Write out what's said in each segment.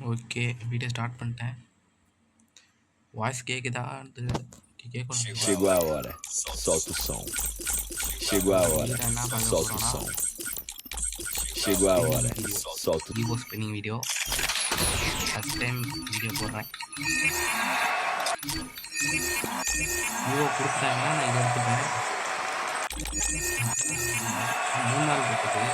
Okay, video start பண்ணிட்டேன். Voice கேட்குதா? கேட்கணும். Chegou a hora, solta o som. Chegou a hora, என்ன பார்க்க solta o போகிறோன்னா som. Chegou a hora, solta o evo spinning video. First time video போடுறேன். Evo கொடுத்தாங்கன்னா நான் இதை எடுத்துப்பேன். 3 நாள் இருக்குது.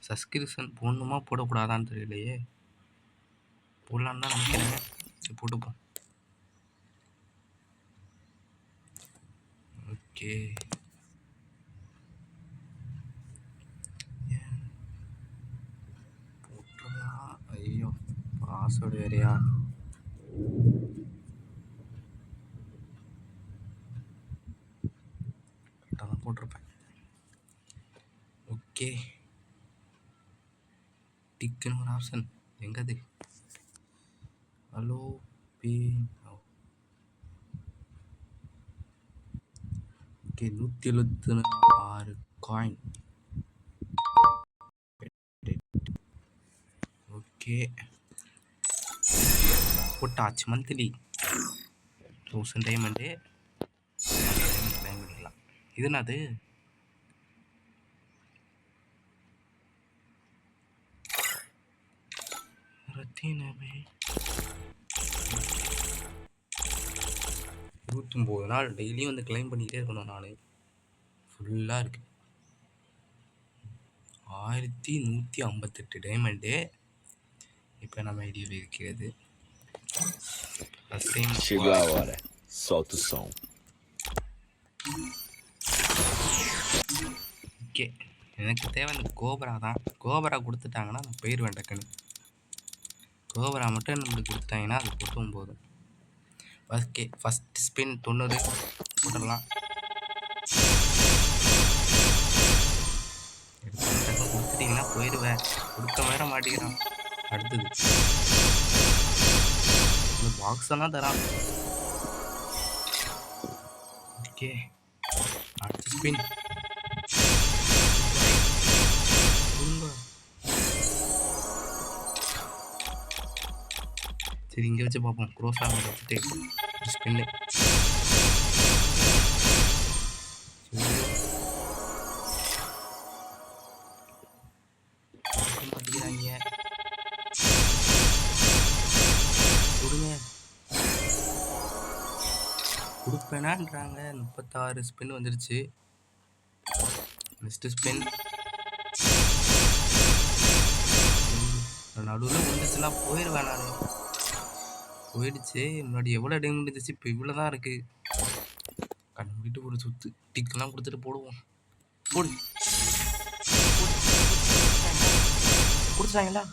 சப்ஸ்கிரிப்ஷன் போடணுமா போடக்கூடாதான்னு தெரியலையே. போடலான்னு தான் நினைக்கிறேன். சரி போட்டுப்போம். ஓகே, போட்டுடலாம். ஐயோ, பாஸ்வேர்டு வேறையா? கரெக்டாக தான் போட்டிருப்பேன். ஓகே, டிக்குன்னு ஒரு ஆப்ஷன் எங்கது? Hello P. Okay, 176 coin. Okay, போட்டாச்சு. மந்த்லி 1000 டைமண்டு கிளைம் பண்ணிக்கலாம். இது என்னது? ரத்தினமே 29 நாள் டெய்லியும் வந்து கிளைம் பண்ணிக்கிட்டே இருக்கணும். நான் ஃபுல்லாக இருக்கு. 1158 டைமண்டு இப்போ நம்ம ஐடியா இருக்கிறது. Chegou a hora, solta o som. Okay, எனக்கு தேவை இந்த கோபரா தான். கோபரா கொடுத்துட்டாங்கன்னா நான் போயிடுவேன் டக்குன்னு. கோபரா மட்டும் நம்மளுக்கு கொடுத்துட்டாங்கன்னா அது போட்டும் போதும். ஓகே, ஃபஸ்ட் ஸ்பின் 90 போட்டுடலாம். கொடுத்துட்டிங்கன்னா போயிடுவேன். கொடுக்க வேற மாட்டேங்கிறான். அடுத்தது இந்த பாக்ஸ் எல்லாம் தரான். ஓகே, அடுத்த ஸ்பின். சரி, இங்கே வச்சு பார்ப்போம். க்ரோஸ் ஆக வச்சுட்டு ஸ்பின்னு. மாட்டேங்கிறாங்க. கொடுங்க, கொடுப்பேனான்றாங்க. 36 ஸ்பின் வந்துருச்சு. Next spin. நடுவில் வந்துச்சுன்னா போயிடுவேன். நான் போயிடுச்சு. முன்னாடி எவ்வளோ டைம் இருந்துச்சு, இப்போ இவ்வளோ தான் இருக்குது. கண்டுபிட்டு ஒரு சுற்று டிக்கெல்லாம் கொடுத்துட்டு போடுவோம். போடு, கொடுத்துட்டாங்களா?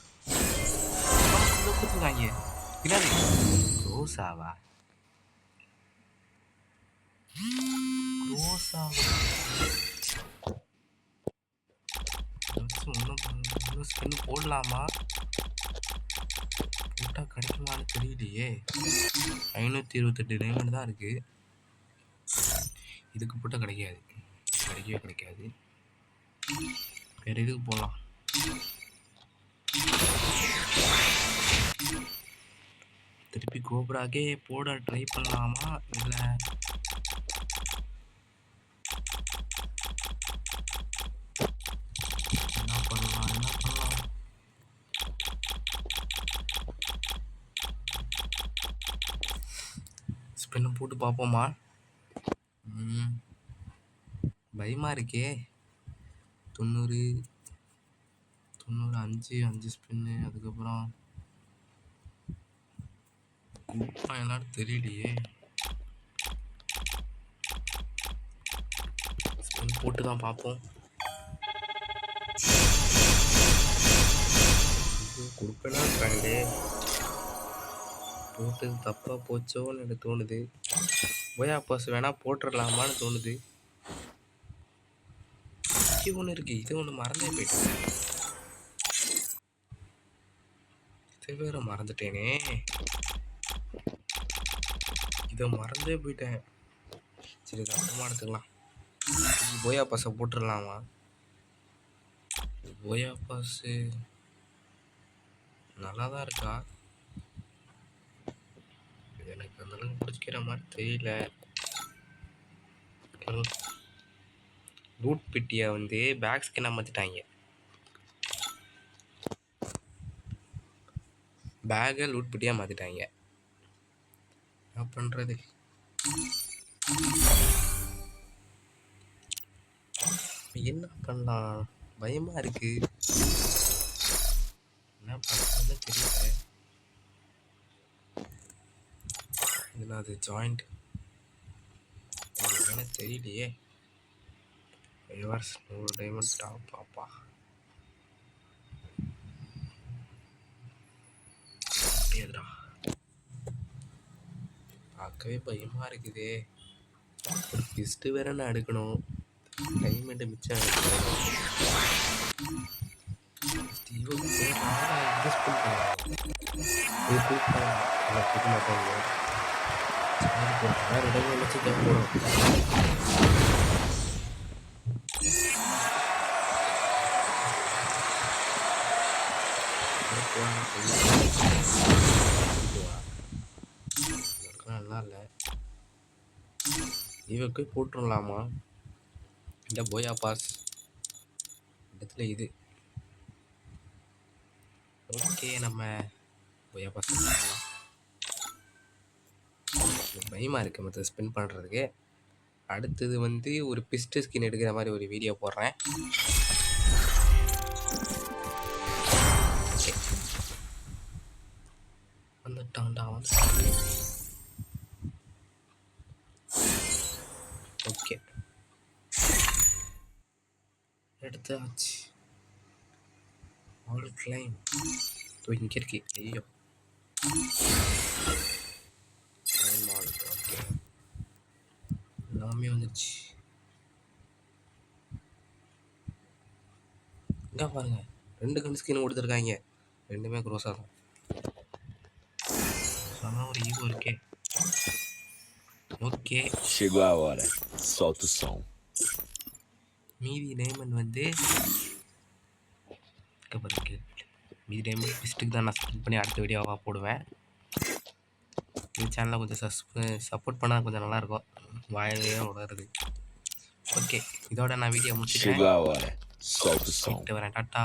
கொடுத்துருக்காங்க. இல்லாது ரோசாவா? ரோசாவா? ஒன்றும் ஸ்கின் போடலாமா? போட்டால் கிடைக்குமான்னு தெரியலையே. 528 டைமண்ட் தான் இருக்குது. இதுக்கு போட்டால் கிடைக்காது, கிடைக்கவே கிடைக்காது. வேறு இதுக்கு போடலாம். திருப்பி கோபராகே போட ட்ரை பண்ணலாமா? இல்லை என்ன பண்ணலாம்? ஸ்பின்னு போட்டு பார்ப்போமா? பயமாக இருக்கே. 90 5 ஸ்பின்னு. அதுக்கப்புறம் என்னன்னு தெரியலையே. ஸ்பின் போட்டு தான் பார்ப்போம். கொடுப்பேனான்றாங்களே. போட்டது தப்பாக போச்சோன்னு எனக்கு தோணுது. போயா பாஸ் வேணால் போட்டுடலாமான்னு தோணுது. இது ஒன்று இருக்குது, இது ஒன்று மறந்தே போயிட்டேன். இதை வேற மறந்துட்டேனே. இதை மறந்தே போயிட்டேன். சரி, இதை அப்புறமா எடுத்துக்கலாம். போயா பாஸை போட்டுடலாமா? போயா பாஸு நல்லா தான் இருக்கா, எனக்கு அந்தளவுக்கு பிடிச்சிக்கிற மாதிரி தெரியல. லூட் பெட்டியை வந்து பேக் ஸ்கின்னாக மாற்றிட்டாங்க. பேக்கை லூட் பெட்டியாக மாற்றிட்டாங்க. என்ன பண்ணுறது? என்ன பண்ணலாம்? பயமாக இருக்கு. என்ன பண்ணுறதுன்னு தெரியல. இதுனா அது ஜாயிண்ட் என்னன்னு தெரியலையே. ரிவர்ஸ் 100 டைமண்ட் டாப் பாப்பா. எதுடா பார்க்கவே பயமாக இருக்குதே. ஒரு பிஸ்ட்டு வேற நான் எடுக்கணும். டைமண்ட் மிச்சம் எடுக்கணும். இன்வெஸ்ட் பண்ணுறாங்க. இது கூப்பிட்டாங்க கூப்பிட மாட்டாங்க. வேறு இடங்கள் வச்சு தேவைப்படும். நல்லா இல்லை. இவக்கு போட்டுடலாமா? இந்த போயா பாஸ் இடத்துல இது ஓகே. நம்ம போயா பாஸ் பயமாக இருக்குது மற்ற ஸ்பெண்ட் பண்ணுறதுக்கு. அடுத்தது வந்து ஒரு பிஸ்ட் ஸ்கின் எடுக்கிற மாதிரி ஒரு வீடியோ போடுறேன். வந்துட்டான்டா ஓகே எடுத்தாச்சு. ஆல் கிளைம் இங்கே இருக்கு. ஐயோ ஓகே எல்லாமே வந்துச்சு. இங்கே பாருங்க 2 கன் ஸ்கின் கொடுத்துருக்காங்க. 2மே க்ரோஸாக தான். ஆனால் ஒரு ஈவோ இருக்கே. Okay Chegou a hora. Solta o som. மீதி டைமண்ட் வந்து மீதி டைமண்ட் பிஸ்ட்டுக்கு தான் நான் ஸ்பெண்ட் பண்ணி அடுத்த வீடியோவாக போடுவேன். இந்த சேனலை கொஞ்சம் சப்போர்ட் பண்ணால் கொஞ்சம் நல்லாயிருக்கும். வாயிலே உணருது. ஓகே இதோட நான் வீடியோ முடிச்சுக்கிறேன். Chegou a hora. Solta o som. வரேன். டாட்டா.